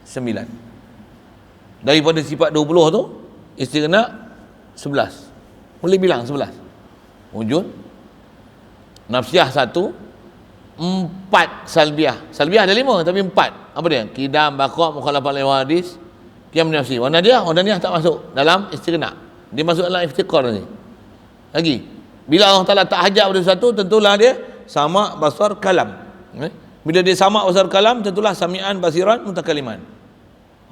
9. Daripada sifat 20 tu istighna 11. Boleh bilang 11. Wujud, nafsiyah 1, 4 salbiah. Salbiah ada 5 tapi 4. Apa dia? Kidam, baqa', mukhalafah lil hadis, qiyam bi nafsi. Wadaniyah tak masuk dalam istighna. Dia masuk dalam iftiqar ni. Lagi. Bila Allah Taala tak hajat pada sesuatu, tentulah dia sama basar kalam. Bila dia sama basar kalam, tentulah sami'an basiran mutakaliman.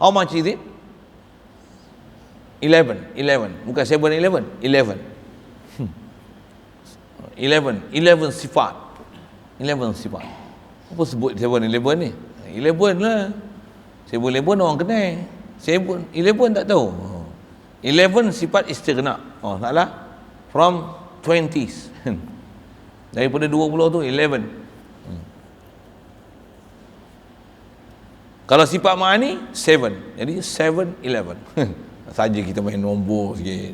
How much is it? 11, bukan 7-11, 11 sifat 11 sifat. Apa sebut 7-Eleven ni? 11 lah. 7-Eleven orang kenal. 11 tak tahu. 11 sifat istighna. Oh, taklah. From 20s. Daripada 20 tu 11. Kalau sifat ma'ani 7. Jadi 7-Eleven. Saja kita main nombor sikit.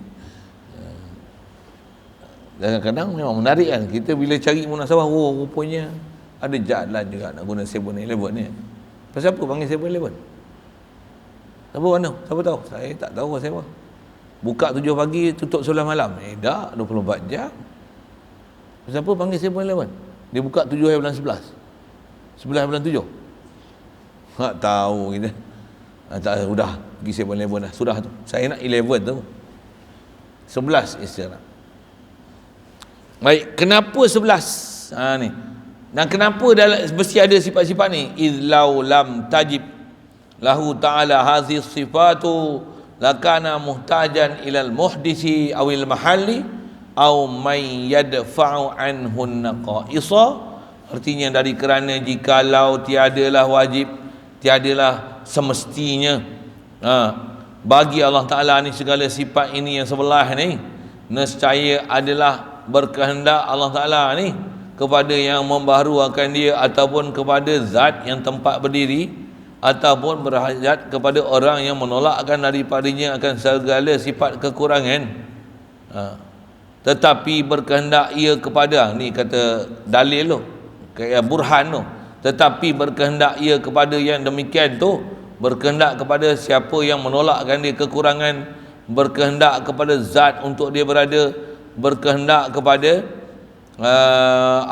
Kadang-kadang memang menarik kan. Kita bila cari munasabah, oh rupanya ada jalan juga nak guna 7-Eleven ni. Pasal apa panggil 7-Eleven? Siapa mana? Siapa tahu? Saya tak tahu siapa. Buka 7 pagi, tutup 11 malam. Tak, 24 jam. Pasal apa panggil 7-Eleven? Dia buka 7 hari bulan 11. 11 bulan 7. Tak tahu kita. Tak, sudah pergi 7-Eleven dah. Sudah tu. Saya nak 11 tu. 11 istighna. Baik, kenapa 11? Ni. Dan kenapa mesti ada sifat-sifat ni? Idlau lam tajib lahu ta'ala hazihi sifatu lakana muhtajan ilal muhdisi awil mahalli aw may yadfa'u anhu naqaisa. Artinya dari kerana jikalau tiadalah wajib, tiadalah semestinya bagi Allah Ta'ala ni segala sifat ini yang sebelah ni, nescaya adalah berkehendak Allah Ta'ala ni kepada yang membaharukan dia, ataupun kepada zat yang tempat berdiri, ataupun berhajat kepada orang yang menolakkan daripadanya akan segala sifat kekurangan. Tetapi berkehendak ia kepada, ni kata dalil tu, kayak burhan tu, tetapi berkehendak ia kepada yang demikian tu, berkehendak kepada siapa yang menolakkan dia kekurangan, berkehendak kepada zat untuk dia berada, berkehendak kepada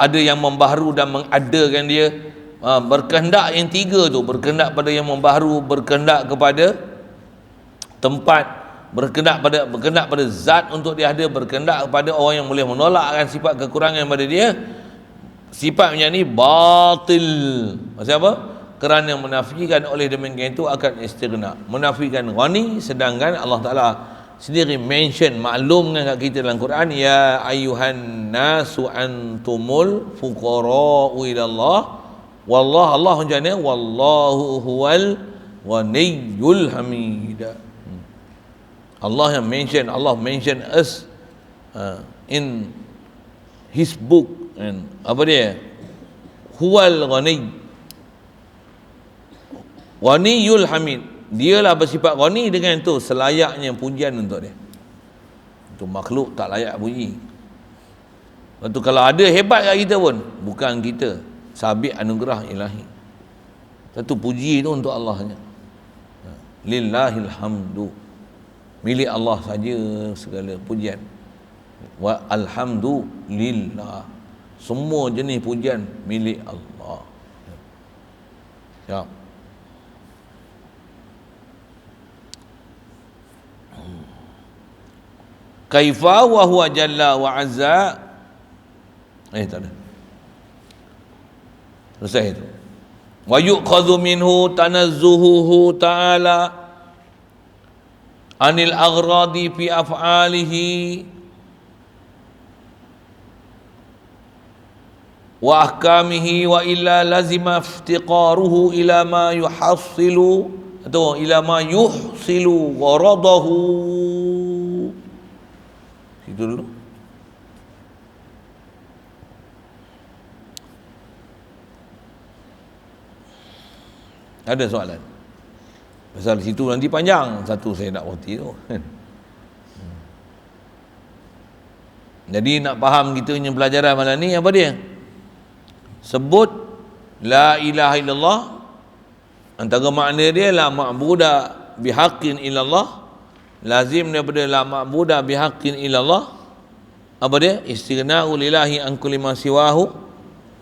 ada yang membaharu dan mengadakan dia. Berkehendak yang tiga tu, berkehendak pada yang membaharu, berkehendak kepada tempat, berkehendak pada zat untuk dia ada, berkehendak kepada orang yang boleh menolakkan sifat kekurangan pada dia. Sifat macam ni batil. Maksud apa? Kerana menafikan oleh demikian itu akan istighna, menafikan ghani, sedangkan Allah Ta'ala sendiri mention, maklumkan kat kita dalam Quran, ya ayyuhan nasu antumul fuqara'u ila Allah wallahu, Allah macam ni, wallahu huwal ghaniyyul hamid. Allah yang mention, Allah mention us in his book, and apa dia, huwal ghaniyyul hamid. Dialah bersifat ghani, dengan itu selayaknya pujian untuk dia. Itu makhluk tak layak puji. Lepas tu kalau ada hebat kat kita pun, bukan kita, sabit anugerah ilahi. Satu puji itu untuk Allahnya. Lillahil hamdu, milik Allah saja segala pujian. Wa alhamdulillah, semua jenis pujian milik Allah. Ya. Kaifa wa huwa jalla wa azza. Tak ada. Selesai itu. Wa yu'khadhu minhu tanazzuhuhu ta'ala anil aghradi fi af'alihi wa ahkamihi, wa illa lazima iftiqaruhu ila ma yuhassilu atau ila ma yuhsilu gharadahu. Itu dulu. Ada soalan? Pasal situ nanti panjang. Satu saya nak berhenti tu. Jadi nak faham kita punya pelajaran malam ni, apa dia? Sebut la ilaha illallah, antara makna dia la ma'buda bihaqqin illallah, lazim daripada la ma'buda bihaqqin illallah. Apa dia? Istighna'u lillahi an kulli ma siwahu,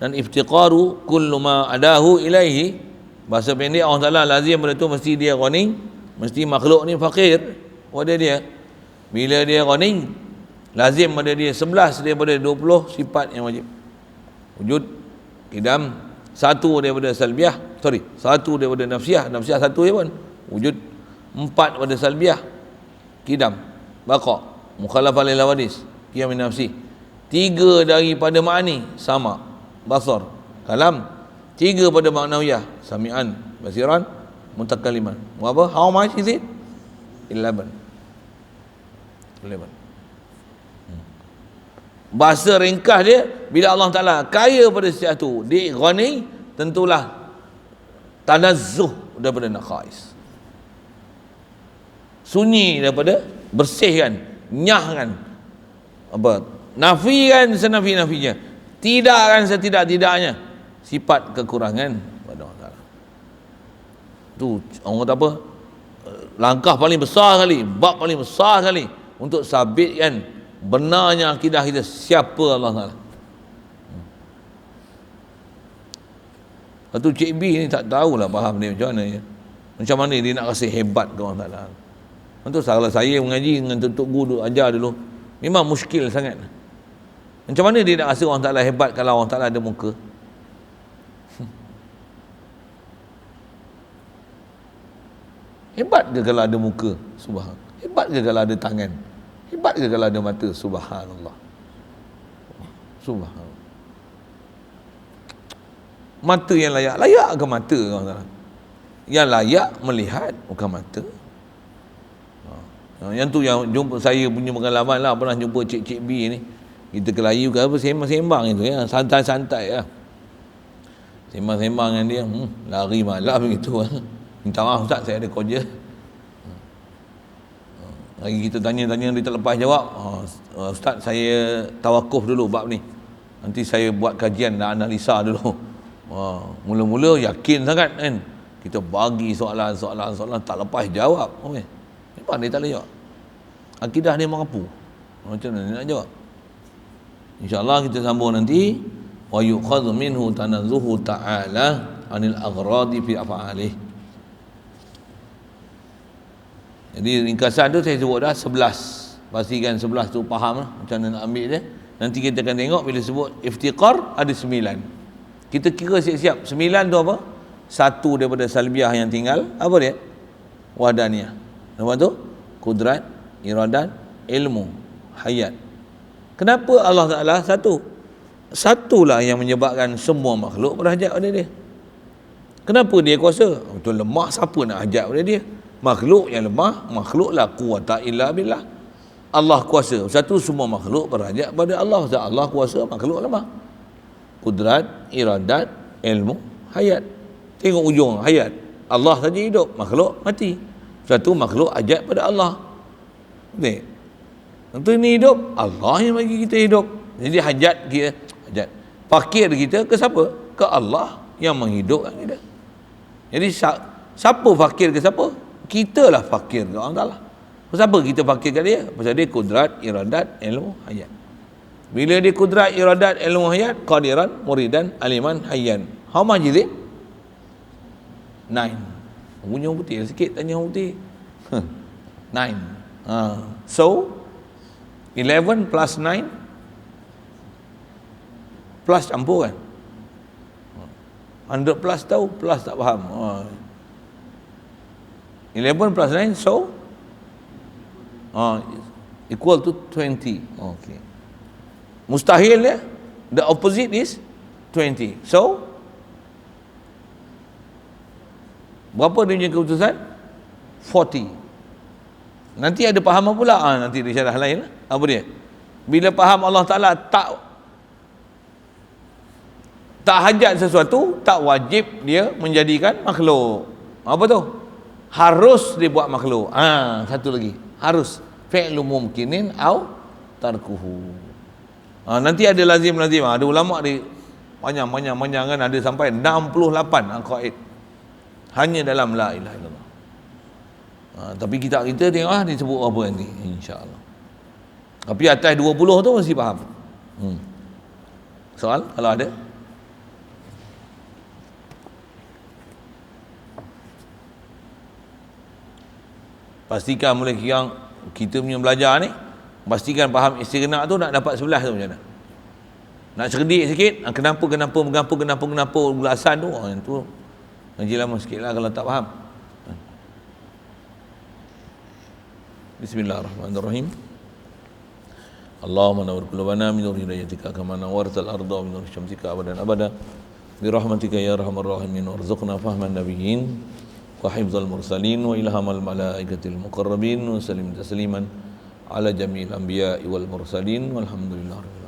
dan iftiqaru kullu ma adahu ilaihi. Bahasa pendek Allah Ta'ala lazim pada tu mesti dia ghani, mesti makhluk ni fakir pada dia. Bila dia ghani, lazim pada dia 11 daripada 20 sifat yang wajib. Wujud, qidam, satu daripada salbiah, satu daripada nafsiyah satu je pun. Wujud, 4 pada salbiah, qidam, baqa, mukhalafah lil hawadis, qiyam nafsi. 3 daripada ma'ani, sama, basar, kalam. 3 pada ma'nawiyah, sami'an, basiran, mutakaliman. Apa? How much is it? 11. Bahasa ringkas dia, bila Allah Ta'ala kaya pada sesuatu, dia ghani, tentulah tanazzuh daripada naqais, sunyi daripada, bersihkan, nyahkan, apa, nafikan senafi-nafinya, tidakkan setidak-tidaknya sifat kekurangan pada Allah Ta'ala. Tu orang kata apa, langkah paling besar sekali, bab paling besar sekali untuk sabitkan benarnya akidah kita siapa Allah Ta'ala. Lepas tu Cik B ni tak tahulah faham dia macam mana ya. Macam mana dia nak rasa hebat ke Allah Ta'ala. Itu salah saya mengaji dengan Tok Guru ajar dulu, memang muskil sangat. Macam mana dia nak rasa Allah Ta'ala hebat kalau Allah Ta'ala ada muka? Hebat ke kalau ada muka? Subhanallah. Hebat ke kalau ada tangan? Hebat ke kalau ada mata? Subhanallah. Subhanallah. Mata yang layak, layak ke mata? Yang layak melihat, bukan mata. Yang tu yang jumpa saya punya pengalaman lah, pernah jumpa Cik B ni, kita kelayu ke apa, sembang-sembang itu ya, santai-santai lah, sembang-sembang dengan dia, lari malam begitu lah. Minta maaf Ustaz, saya ada kerja. Lagi kita tanya-tanya dia tak lepas jawab. Ustaz, saya tawakuf dulu bab ni, nanti saya buat kajian dan analisa dulu. Mula-mula yakin sangat kan, kita bagi soalan tak lepas jawab. Memang dia tak boleh jawab, akidah dia mampu. Macam mana dia nak jawab? InsyaAllah kita sambung nanti. Wa yukhadhu minhu tanazzuhu ta'ala anil aghradi fi af'alih. Jadi ringkasan tu saya sebut dah 11. Pastikan 11 tu faham lah macam mana nak ambil dia. Nanti kita akan tengok bila sebut iftiqar ada 9. Kita kira siap-siap. 9 tu apa? Satu daripada salbiah yang tinggal, apa dia? Wahdaniyah. Lepas tu kudrat, iradat, ilmu, hayat. Kenapa Allah Ta'ala satu? Satulah yang menyebabkan semua makhluk berhajat pada dia. Kenapa dia kuasa? Betul, lemah, siapa nak hajat pada dia? Makhluk yang lemah, makhluk la quwata illa billah. Allah kuasa, satu semua makhluk berhajat pada Allah. Allah kuasa, makhluk lemah. Kudrat, iradat, ilmu, hayat. Tengok ujung hayat, Allah saja hidup, makhluk mati. Satu makhluk hajat pada Allah. Betul? Tentu ini hidup, Allah yang bagi kita hidup. Jadi hajat kita, hajat fakir kita ke siapa? Ke Allah yang menghidupkan kita. Jadi siapa fakir ke siapa? Kita lah fakir ke Allah Ta'ala. Siapa kita fakir ke dia? Pasal dia kudrat, iradat, ilmu, hayat. Bila dia kudrat, iradat, ilmu, hayat, qadiran, muridan, aliman, hayyan. How much is it? 9. Punya orang putih sikit, tanya orang putih. 9. So 11 plus 9 plus campur kan, 100 plus tahu, plus tak faham. 11 plus 9 so equal to 20. Okay, mustahil ya, the opposite is 20. So berapa dia punya keputusan? 40. Nanti ada faham pula, nanti dia syarah lain lah. Apa dia? Bila faham Allah Ta'ala tak hajat sesuatu, tak wajib dia menjadikan makhluk. Apa tu? Harus dia buat makhluk. Satu lagi, harus fi'lu mumkinin au tarkuhu. Nanti ada lazim-lazim. Ada ulama di panjang kan, ada sampai 68 qaid hanya dalam la ilaha illallah. Tapi kita tengok dia sebut apa nanti, insya-Allah. Tapi atas 20 tu mesti faham. Soal kalau ada? Pastikan mulai kira kita punya belajar ni, pastikan faham istighna tu nak dapat 11 tu macam mana. Nak cerdik sikit, kenapa ulasan tu, yang tu ngaji lama sikit lah kalau tak faham. Bismillahirrahmanirrahim. Allahumma nawwir qulubana min nur hidayatika kama nawwartal arda min nur syamsika abadan abada. birahmatika ya arhamar rahimin warzuqna fahman nabiyyin wa hifdzal mursalin wa ilhamal malaikatil muqarrabin wa sallim tasliman ala jami'il anbiya'i wal mursalin walhamdulillah.